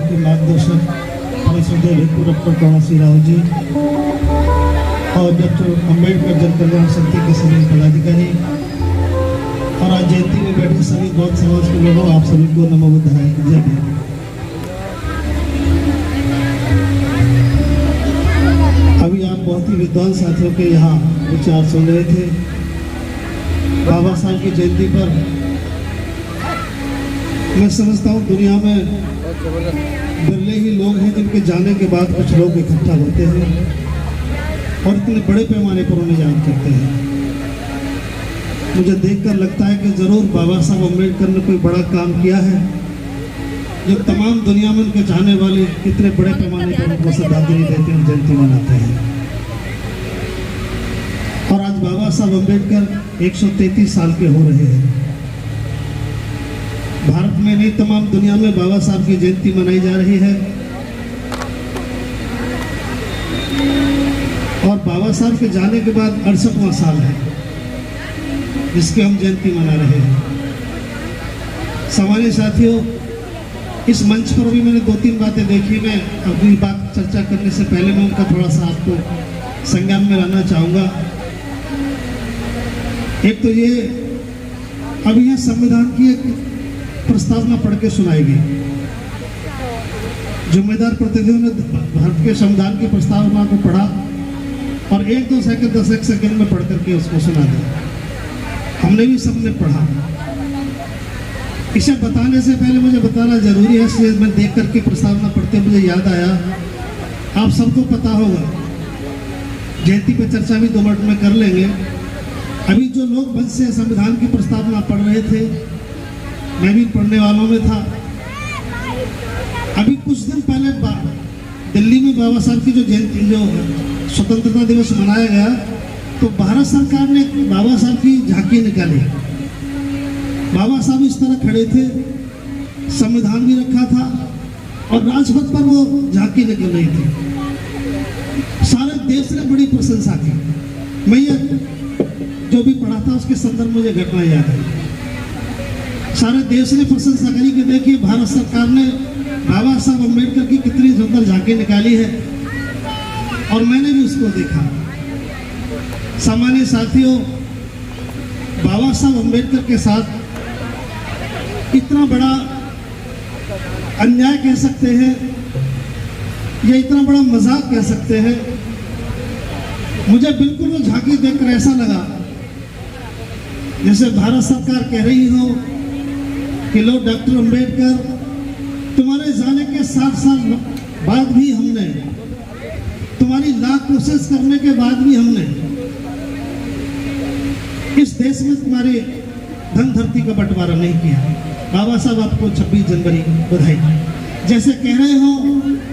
के मार्गदर्शक परिषदीय भीखपुर डॉक्टर कौनसी राव जी और डॉक्टर अम्बेडकर जन कल्याण समिति के सभी पदाधिकारी और आज जयंती में बैठे सभी बौद्ध समाज के लोगों, आप सभी को नमो बुद्धाय जय भीम। अभी आप बहुत ही विद्वान साथियों के यहाँ विचार सुन रहे थे। बाबा साहब की जयंती पर मैं समझता हूँ दुनिया में बिरले ही लोग हैं जिनके जाने के बाद कुछ लोग इकट्ठा होते हैं और इतने बड़े पैमाने पर उन्हें याद करते हैं। मुझे देखकर लगता है कि जरूर बाबा साहब अम्बेडकर ने कोई बड़ा काम किया है जो तमाम दुनिया में उनके चाहने वाले कितने बड़े पैमाने पर उनको श्रद्धांजलि देते हैं, जयंती मनाते हैं। और आज बाबा साहब अम्बेडकर 133 साल के हो रहे हैं। भारत में नहीं, तमाम दुनिया में बाबा साहब की जयंती मनाई जा रही है और बाबा साहब के जाने के बाद 68वां साल है जिसकी हम जयंती मना रहे हैं। सामान्य साथियों, इस मंच पर भी मैंने 2-3 बातें देखी। मैं अपनी बात चर्चा करने से पहले मैं उनका थोड़ा सा आपको संज्ञान में लाना चाहूँगा। एक तो ये अभी यहाँ संविधान की एक प्रस्तावना पढ़ के सुनाई गई। जिम्मेदार प्रतिनिधियों ने भारत के संविधान की प्रस्तावना को पढ़ा और 1-2 सेकंड 10 सेकंड में पढ़ करके उसको सुना दिया। हमने भी सबने पढ़ा। इसे बताने से पहले मुझे बताना जरूरी है, इसलिए मैं देख करके प्रस्तावना पढ़ते मुझे याद आया, आप सबको पता होगा, जयंती पे चर्चा भी 2 मिनट में कर लेंगे। अभी जो लोग मंच से संविधान की प्रस्तावना पढ़ रहे थे, मैं भी पढ़ने वालों में था। अभी कुछ दिन पहले दिल्ली में बाबा साहब की जो जयंती, जो स्वतंत्रता दिवस मनाया गया, तो भारत सरकार ने बाबा साहब की झांकी निकाली। बाबा साहब इस तरह खड़े थे, संविधान भी रखा था और राजपथ पर वो झांकी निकल रही थी। सारे देश ने बड़ी प्रशंसा की। मैं ये जो भी पढ़ा था उसके संदर्भ मुझे घटना याद है। सारे देश ने प्रशंसा करी कि देखिए भारत सरकार ने बाबा साहब अम्बेडकर की कितनी सुंदर झांकी निकाली है, और मैंने भी उसको देखा। सामान्य साथियों, बाबा साहब अम्बेडकर के साथ इतना बड़ा अन्याय कह सकते हैं या इतना बड़ा मजाक कह सकते हैं। मुझे बिल्कुल वो झांकी देखकर ऐसा लगा जैसे भारत सरकार कह रही हो कि लो डॉक्टर अम्बेडकर, तुम्हारे जाने के 7 साल बाद भी हमने, तुम्हारी लाख कोशिश करने के बाद भी हमने इस देश में तुम्हारी धन धरती का बंटवारा नहीं किया। बाबा साहब आपको 26 जनवरी बधाई। जैसे कह रहे हो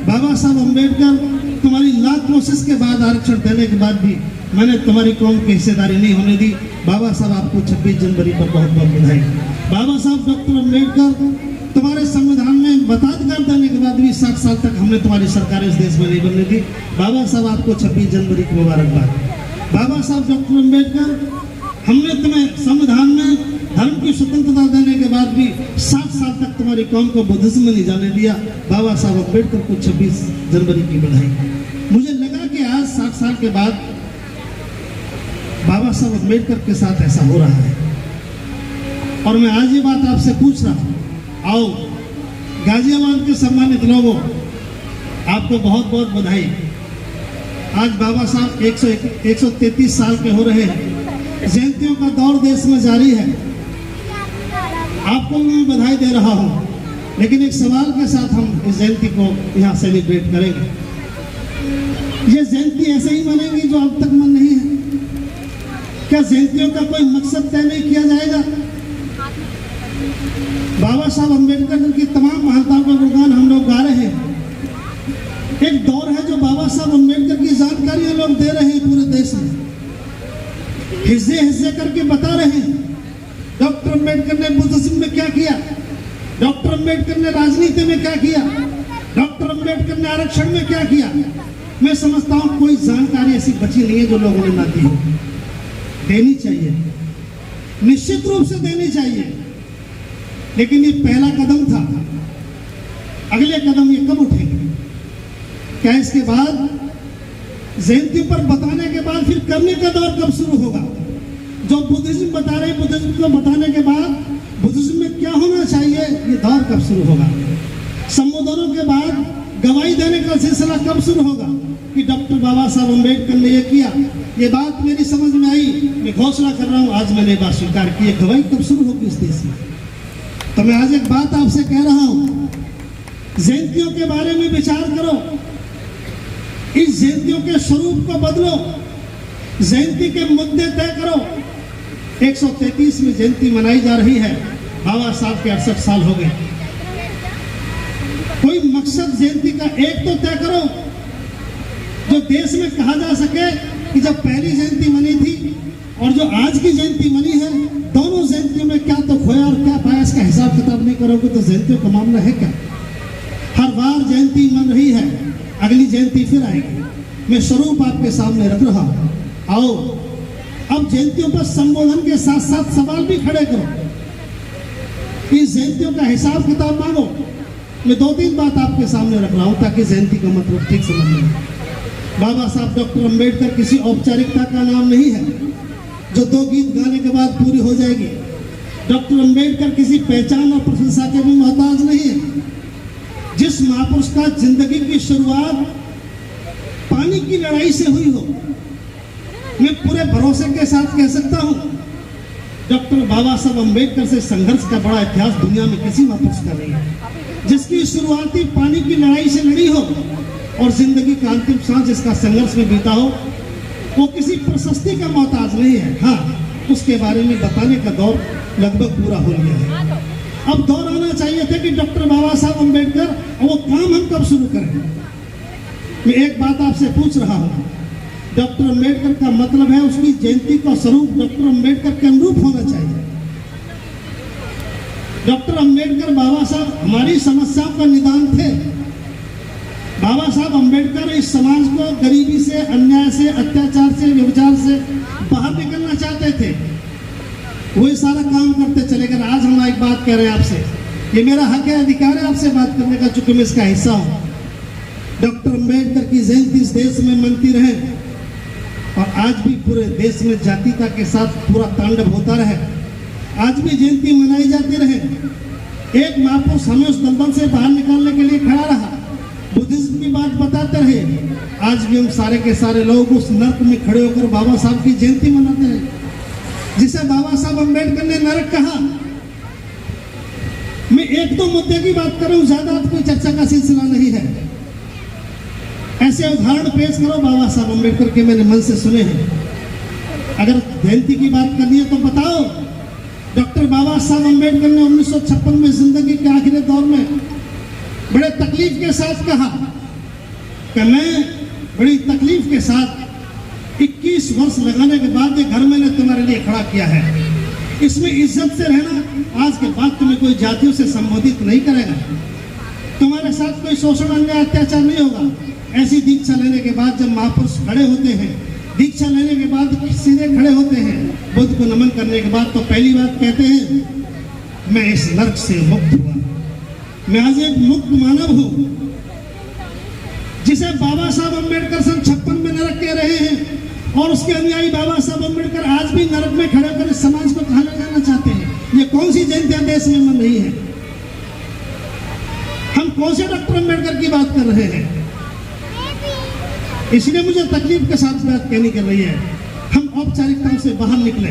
बाबा साहब अम्बेडकर, तुम्हारी लाख कोशिश के बाद, आरक्षण देने के बाद भी मैंने तुम्हारी कौम की हिस्सेदारी नहीं होने दी। बाबा साहब आपको 26 जनवरी पर बहुत बहुत बधाई। बाबा साहब डॉक्टर अम्बेडकर, तुम्हारे संविधान में मताधिकार देने के बाद भी 60 साल तक हमने तुम्हारी सरकार इस देश में नहीं बनने दी। बाबा साहब आपको 26 जनवरी की मुबारकबाद। बाबा साहब डॉक्टर अम्बेडकर, हमने तुम्हें संविधान में धर्म की स्वतंत्रता देने के बाद भी 60 साल तक तुम्हारी कौम को बुद्धिज्म में नहीं जाने दिया। बाबा साहब अम्बेडकर को 26 जनवरी की बधाई। मुझे लगा कि आज 60 साल के बाद बाबा साहब अम्बेडकर के साथ ऐसा हो रहा है, और मैं आज ये बात आपसे पूछ रहा हूँ। आओ, गाजियाबाद के सम्मानित लोगों, आपको बहुत बहुत बधाई। आज बाबा साहब 133 साल के हो रहे हैं। जयंतियों का दौर देश में जारी है। आपको मैं बधाई दे रहा हूं, लेकिन एक सवाल के साथ हम इस जयंती को यहाँ सेलिब्रेट करेंगे। ये जयंती ऐसे ही मनेगी जो अब तक मन नहीं है? क्या जयंतियों का कोई मकसद तय नहीं किया जाएगा? बाबा साहब अम्बेडकर की तमाम महानताओं का गुणगान हम लोग गा रहे हैं। एक दौर है जो बाबा साहब अम्बेडकर की जानकारी लोग दे रहे हैं पूरे देश में, हिस्से हिस्से करके बता रहे हैं। डॉक्टर अम्बेडकर ने बुद्धिज्म में क्या किया, डॉक्टर अम्बेडकर ने राजनीति में क्या किया, डॉक्टर अम्बेडकर ने आरक्षण में क्या किया। मैं समझता हूं कोई जानकारी ऐसी बची नहीं है जो लोगों ने ना दी हो। देनी चाहिए, निश्चित रूप से देनी चाहिए, लेकिन ये पहला कदम था। अगले कदम ये कब उठेंगे? क्या इसके बाद जयंती पर बताने के बाद फिर करने का दौर कब शुरू होगा? जो बुद्धिज्म बता रहे, बुद्धिज्म को बताने के बाद बुद्धिज्म में क्या होना चाहिए, ये दौर कब शुरू होगा? संबोधनों के बाद गवाही देने का सिलसिला कब शुरू होगा कि डॉक्टर बाबा साहब अम्बेडकर ने ये किया, ये बात मेरी समझ में आई, मैं घोषणा कर रहा हूँ, आज मैंने ये बात स्वीकार की। गवाही कब शुरू होगी इस देश में? तो मैं आज एक बात आपसे कह रहा हूँ, जयंतियों के बारे में विचार करो, इस जयंतियों के स्वरूप को बदलो, जयंती के मुद्दे तय करो। 133 में जयंती मनाई जा रही है, बाबा साहब के 68 साल हो गए। कोई मकसद जयंती का एक तो तय करो जो देश में कहा जा सके कि जब पहली जयंती मनी थी और जो आज की जयंती मनी है, दोनों जयंतियों में क्या तो खोया और क्या पाया, इसका हिसाब किताब नहीं करोगे तो जयंतियों का मामला है क्या? हर बार जयंती मन रही है, अगली जयंती फिर आएगी। मैं स्वरूप आपके सामने रख रहा हूं। आओ अब जयंतियों पर संबोधन के साथ साथ सवाल भी खड़े करो, इस जयंतियों का हिसाब किताब मांगो। मैं 2-3 बात आपके सामने रख रहा हूं ताकि जयंती का मतलब ठीक समझ में। बाबा साहब डॉक्टर अम्बेडकर किसी औपचारिकता का नाम नहीं है जो 2 गीत गाने के बाद पूरी हो जाएगी। डॉक्टर अम्बेडकर किसी पहचान और प्रशंसा के भी मोहताज नहीं है। जिस महापुरुष का जिंदगी की शुरुआत पानी की लड़ाई से हुई हो, मैं पूरे भरोसे के साथ कह सकता हूं, डॉक्टर बाबा साहब अम्बेडकर से संघर्ष का बड़ा इतिहास दुनिया में किसी महापुरुष का नहीं है। जिसकी शुरुआत ही पानी की लड़ाई से लड़ी हो और जिंदगी का अंतिम सांस जिसका संघर्ष में बीता हो, वो किसी प्रशस्ति का मोहताज नहीं है। हाँ, उसके बारे में बताने का दौर लगभग पूरा हो गया है। अब दौर आना चाहिए था कि डॉक्टर बाबा साहब अम्बेडकर, और वो काम हम कब शुरू करें? मैं एक बात आपसे पूछ रहा हूं, डॉक्टर अम्बेडकर का मतलब है उसकी जयंती का स्वरूप डॉक्टर अम्बेडकर के अनुरूप होना चाहिए। डॉक्टर अम्बेडकर बाबा साहब हमारी समस्याओं का निदान थे। बाबा साहब अम्बेडकर इस समाज को गरीबी से, अन्याय से, अत्याचार से, व्यभिचार से बाहर निकलना चाहते थे। वही सारा काम करते चले गए। आज हम एक बात कह रहे हैं आपसे, ये मेरा हक है, अधिकार है आपसे बात करने का, चूंकि मैं इसका हिस्सा हूं। डॉक्टर अम्बेडकर की जयंती इस देश में मनती रहे और आज भी पूरे देश में जातीयता के साथ पूरा तांडव होता रहे, आज भी जयंती मनाई जाती रहे। एक महापुरुष हमें उस दलदल से बाहर निकालने के लिए खड़ा रहा, बुद्धिज्म की बात बताते रहे। आज भी हम सारे के सारे लोग उस नर्क में खड़े होकर बाबा साहब की जयंती मनाते हैं, जिसे बाबा साहब अम्बेडकर ने नरक कहा। मैं 1-2 मुद्दे की बात कर रहा हूं, ज्यादा कोई चर्चा का सिलसिला नहीं है। ऐसे उदाहरण पेश करो बाबा साहब अम्बेडकर के, मैंने मन से सुने हैं। अगर जयंती की बात करनी है तो बताओ, डॉक्टर बाबा साहब अम्बेडकर ने 1956 में जिंदगी के आखिरी दौर में बड़े तकलीफ के साथ कहा कि मैं बड़ी तकलीफ के साथ 21 वर्ष लगाने के बाद ये घर मैंने तुम्हारे लिए खड़ा किया है, इसमें इज्जत से रहना। आज के बाद तुम्हें कोई जातियों से संबोधित नहीं करेगा, तुम्हारे साथ कोई शोषण, अन्याय, अत्याचार नहीं होगा। ऐसी दीक्षा लेने के बाद जब महापुरुष खड़े होते हैं, दीक्षा लेने के बाद सीधे खड़े होते हैं, बुद्ध को नमन करने के बाद, तो पहली बात कहते हैं, मैं इस नर्क से मुक्त हुआ, मैं आज एक मुक्त मानव हूं। जिसे बाबा साहब अम्बेडकर सन 56 में नरक कह रहे हैं और उसके अनुयायी बाबा साहब अम्बेडकर आज भी नरक में खड़े होकर इस समाज को कहां ले जाना चाहते हैं। ये कौन सी जयंती देश में मन रही है? हम कौन से डॉक्टर अम्बेडकर की बात कर रहे हैं? इसलिए मुझे तकलीफ के साथ बात कहनी कर रही है। हम औपचारिकताओं से बाहर निकले।